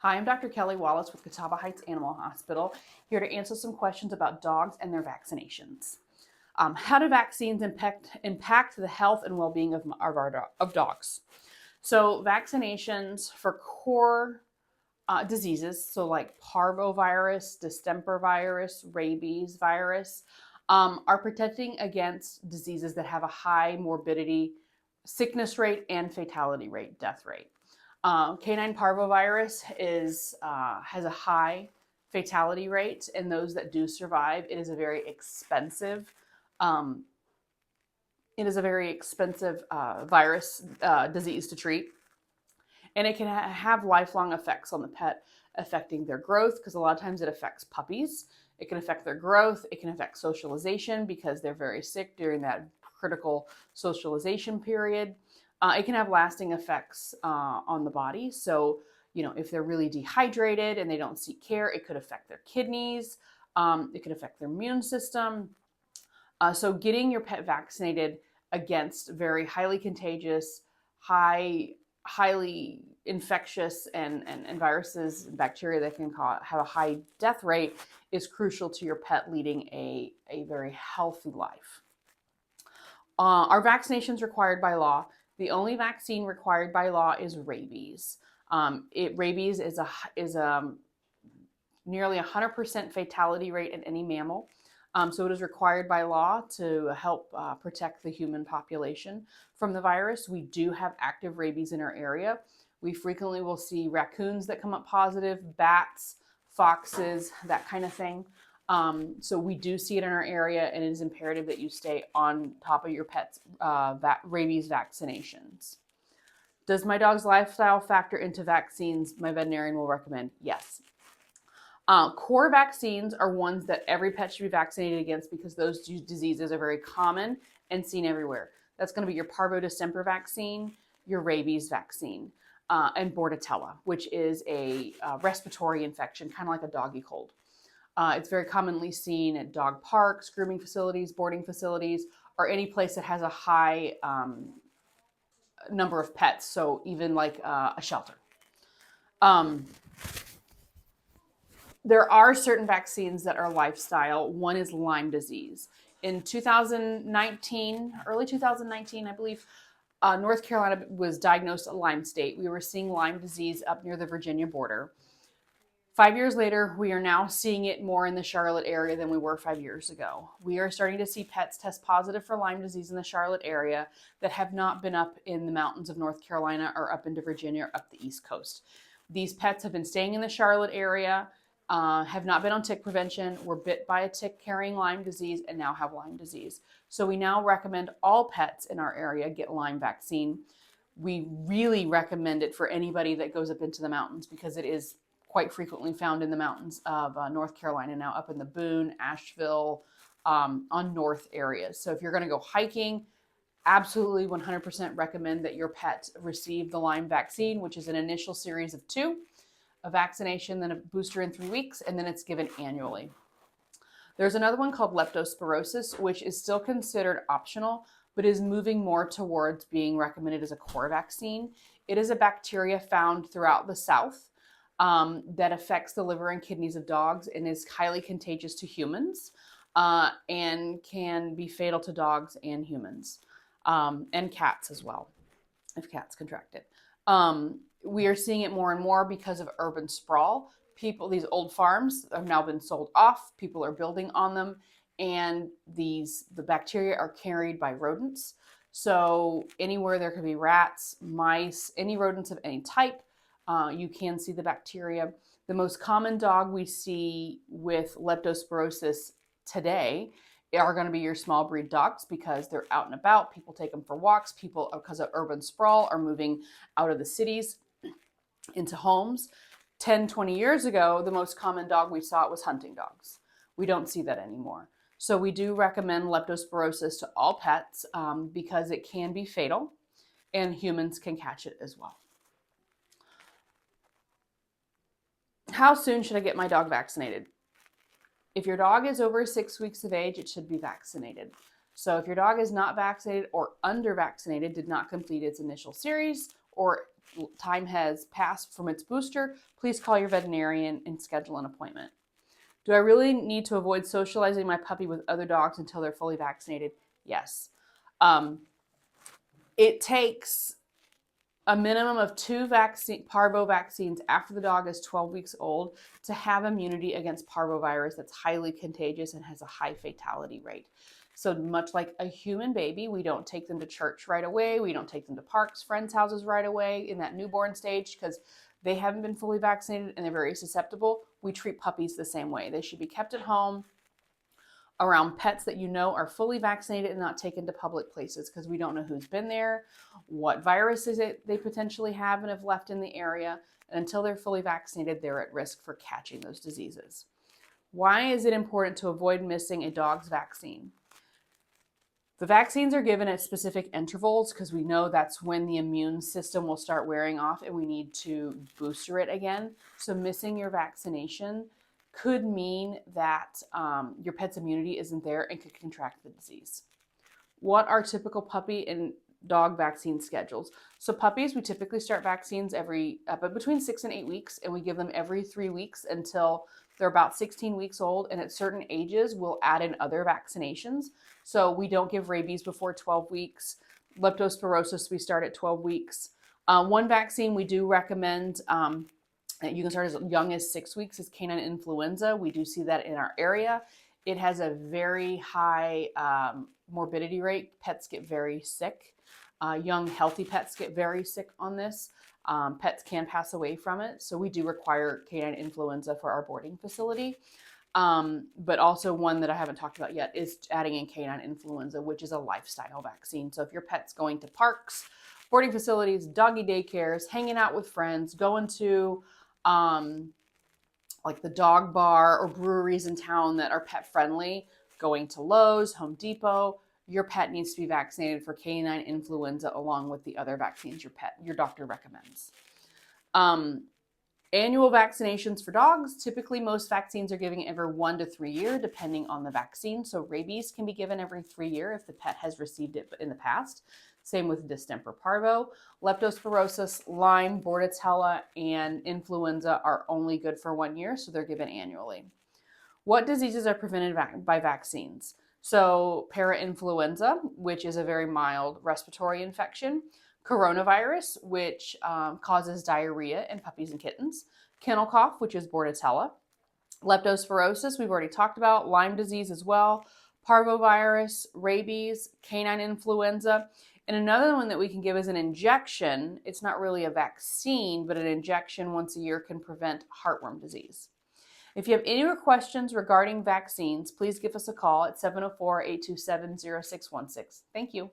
Hi, I'm Dr. Kelly Wallace with Catawba Heights Animal Hospital, here to answer some questions about dogs and their vaccinations. How do vaccines impact the health and well-being of dogs? So vaccinations for core diseases, so like parvovirus, distemper virus, rabies virus, are protecting against diseases that have a high morbidity, sickness rate, and fatality rate, death rate. Canine parvovirus has a high fatality rate, and those that do survive, it is a very expensive um, virus disease to treat, and it can have lifelong effects on the pet, affecting their growth, because a lot of times it affects puppies. It can affect their growth. It can affect socialization because they're very sick during that critical socialization period. It can have lasting effects on the body. So, if they're really dehydrated and they don't seek care, it could affect their kidneys. It could affect their immune system. So, getting your pet vaccinated against very highly contagious, highly infectious and viruses and bacteria that can have a high death rate is crucial to your pet leading a very healthy life. Are vaccinations required by law? The only vaccine required by law is rabies. Rabies is a nearly 100% fatality rate in any mammal. So it is required by law to help protect the human population from the virus. We do have active rabies in our area. We frequently will see raccoons that come up positive, bats, foxes, that kind of thing. So we do see it in our area, and it is imperative that you stay on top of your pet's rabies vaccinations. Does my dog's lifestyle factor into vaccines? My veterinarian will recommend yes. Core vaccines are ones that every pet should be vaccinated against because those diseases are very common and seen everywhere. That's going to be your parvo distemper vaccine, your rabies vaccine, and bordetella, which is a respiratory infection, kind of like a doggy cold. It's very commonly seen at dog parks, grooming facilities, boarding facilities, or any place that has a high number of pets, so even like a shelter. There are certain vaccines that are lifestyle. One is Lyme disease. In 2019, early 2019, I believe, North Carolina was diagnosed a Lyme state. We were seeing Lyme disease up near the Virginia border. 5 years later, we are now seeing it more in the Charlotte area than we were 5 years ago. We are starting to see pets test positive for Lyme disease in the Charlotte area that have not been up in the mountains of North Carolina or up into Virginia or up the East Coast. These pets have been staying in the Charlotte area, have not been on tick prevention, were bit by a tick carrying Lyme disease, and now have Lyme disease. So we now recommend all pets in our area get Lyme vaccine. We really recommend it for anybody that goes up into the mountains because it is quite frequently found in the mountains of North Carolina now, up in the Boone, Asheville, on north areas. So if you're going to go hiking, absolutely 100% recommend that your pet receive the Lyme vaccine, which is an initial series of 2, a vaccination, then a booster in 3 weeks, and then it's given annually. There's another one called leptospirosis, which is still considered optional, but is moving more towards being recommended as a core vaccine. It is a bacteria found throughout the South that affects the liver and kidneys of dogs and is highly contagious to humans and can be fatal to dogs and humans and cats as well, if cats contract it. We are seeing it more and more because of urban sprawl. These old farms have now been sold off. People are building on them, and the bacteria are carried by rodents. So anywhere there could be rats, mice, any rodents of any type, you can see the bacteria. The most common dog we see with leptospirosis today are going to be your small breed dogs because they're out and about. People take them for walks. People, because of urban sprawl, are moving out of the cities into homes. 10, 20 years ago, the most common dog we saw was hunting dogs. We don't see that anymore. So we do recommend leptospirosis to all pets because it can be fatal and humans can catch it as well. How soon should I get my dog vaccinated? If your dog is over 6 weeks of age, it should be vaccinated. So if your dog is not vaccinated or under vaccinated, did not complete its initial series, or time has passed from its booster, please call your veterinarian and schedule an appointment. Do I really need to avoid socializing my puppy with other dogs until they're fully vaccinated? Yes. It takes a minimum of 2 parvo vaccines after the dog is 12 weeks old to have immunity against parvovirus that's highly contagious and has a high fatality rate. So much like a human baby, we don't take them to church right away. We don't take them to parks, friends' houses right away in that newborn stage because they haven't been fully vaccinated and they're very susceptible. We treat puppies the same way. They should be kept at home around pets that you know are fully vaccinated and not taken to public places because we don't know who's been there, what viruses they potentially have and have left in the area. And until they're fully vaccinated, they're at risk for catching those diseases. Why is it important to avoid missing a dog's vaccine? The vaccines are given at specific intervals because we know that's when the immune system will start wearing off and we need to booster it again. So missing your vaccination could mean that your pet's immunity isn't there and could contract the disease. What are typical puppy and dog vaccine schedules? So puppies, we typically start vaccines between 6 and 8 weeks, and we give them every 3 weeks until they're about 16 weeks old. And at certain ages, we'll add in other vaccinations. So we don't give rabies before 12 weeks. Leptospirosis, we start at 12 weeks. One vaccine we do recommend, you can start as young as 6 weeks, is canine influenza. We do see that in our area. It has a very high morbidity rate. Pets get very sick. Young, healthy pets get very sick on this. Pets can pass away from it. So we do require canine influenza for our boarding facility. But also one that I haven't talked about yet is adding in canine influenza, which is a lifestyle vaccine. So if your pet's going to parks, boarding facilities, doggy daycares, hanging out with friends, going to like the dog bar or breweries in town that are pet friendly, going to Lowe's, Home Depot, your pet needs to be vaccinated for canine influenza along with the other vaccines your doctor recommends. Annual vaccinations for dogs. Typically, most vaccines are given every 1 to 3 years, depending on the vaccine. So rabies can be given every 3 years if the pet has received it in the past. Same with distemper parvo. Leptospirosis, Lyme, Bordetella, and influenza are only good for 1 year, so they're given annually. What diseases are prevented by vaccines? So parainfluenza, which is a very mild respiratory infection. Coronavirus, which causes diarrhea in puppies and kittens. Kennel cough, which is Bordetella. Leptospirosis, we've already talked about. Lyme disease as well. Parvovirus, rabies, canine influenza. And another one that we can give is an injection. It's not really a vaccine, but an injection once a year can prevent heartworm disease. If you have any questions regarding vaccines, please give us a call at 704-827-0616. Thank you.